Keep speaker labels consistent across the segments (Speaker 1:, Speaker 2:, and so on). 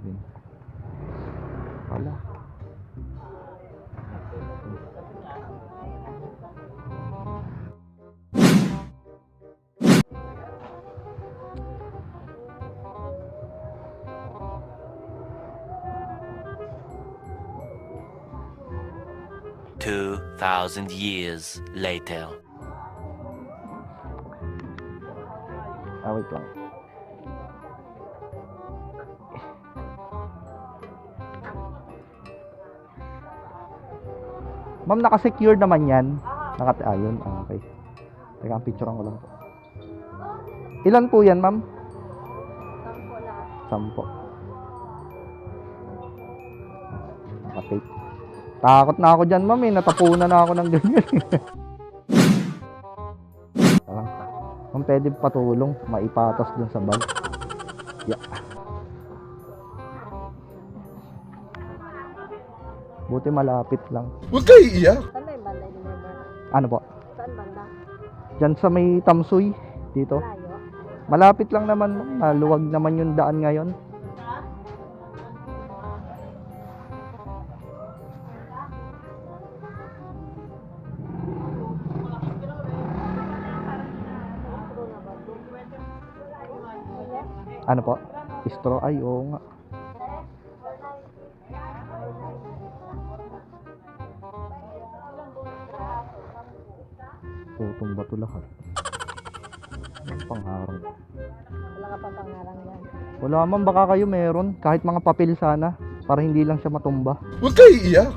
Speaker 1: 7. Wala.
Speaker 2: $2,000 years later.
Speaker 1: Wait lang. Ma'am, naka-secure naman yan. Ayun, okay. Teka, picturean ko lang po. Ilan po yan, ma'am?
Speaker 3: 10 lahat.
Speaker 1: 10. Naka-tape. Takot na ako dyan, ma'am, natapunan na ako ng ganyan. Ma'am, pwede patulong, maipatas dun sa bag. Yeah. Buti malapit lang.
Speaker 4: Huwag kayo iiyak.
Speaker 3: Saan ba yung banda deliver?
Speaker 1: Ano po?
Speaker 3: Saan banda?
Speaker 1: Diyan sa may Tamsuy, dito.
Speaker 3: Layo?
Speaker 1: Malapit lang naman, maluwag naman yung daan ngayon. Ano po? Straw? Ay, oo nga. Tutumba to lahat. Pangharang.
Speaker 3: Wala ka pang pangarang yan.
Speaker 1: Wala man, baka kayo meron. Kahit mga papel sana. Para hindi lang siya matumba.
Speaker 4: Huwag kayo iiyak.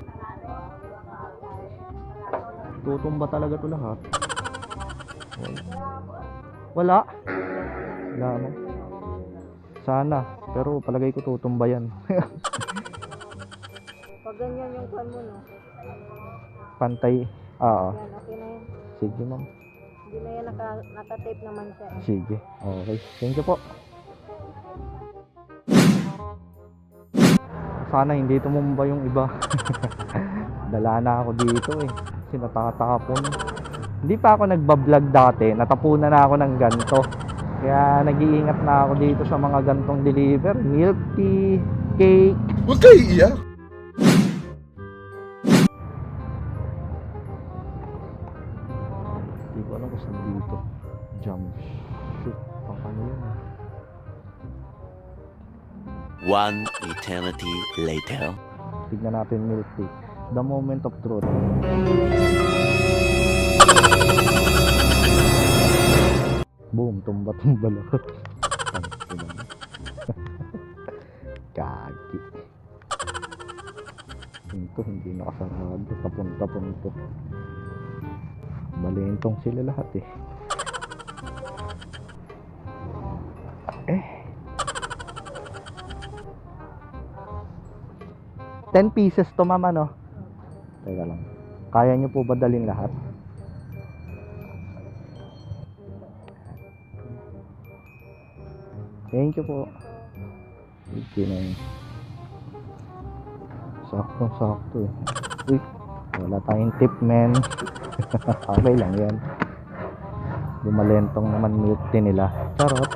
Speaker 1: Tutumba talaga to lahat. Wala. Wala mo. Sana. Pero palagay ko tutumba yan.
Speaker 3: Pag ganyan yung kwan mo, no?
Speaker 1: Pantay. Oo.
Speaker 3: Yan, okay na yan.
Speaker 1: Sige, ma'am.
Speaker 3: Hindi na yan, naka-tape naman siya.
Speaker 1: Sige. Okay. Thank you po. Sana hindi tumumba yung iba. Dala na ako dito eh. Kasi natatapon. Hindi pa ako nagbablog dati. Natapunan na ako ng ganto. Kaya nag-iingat na ako dito sa mga gantong deliver. Milk tea, cake.
Speaker 4: Huwag kayo iiyak.
Speaker 1: Hindi ko alam kung saan dito. Jump shoot. Pang ano yun.
Speaker 2: One eternity later.
Speaker 1: Tignan natin milk tea. The moment of truth. Boom, tumba-tumba lahat. Kaki. Ito hindi nakasarado. Tapon-tapon ito. Balentong sila lahat eh. 10 pieces to, mama, no? Teka lang. Kaya nyo po ba dalhin lahat? Thank you po. Okay na yun. Sakto eh. Uy, wala tayong tip, men. Okay lang yan. Lumalentong naman milk tea nila. Charot.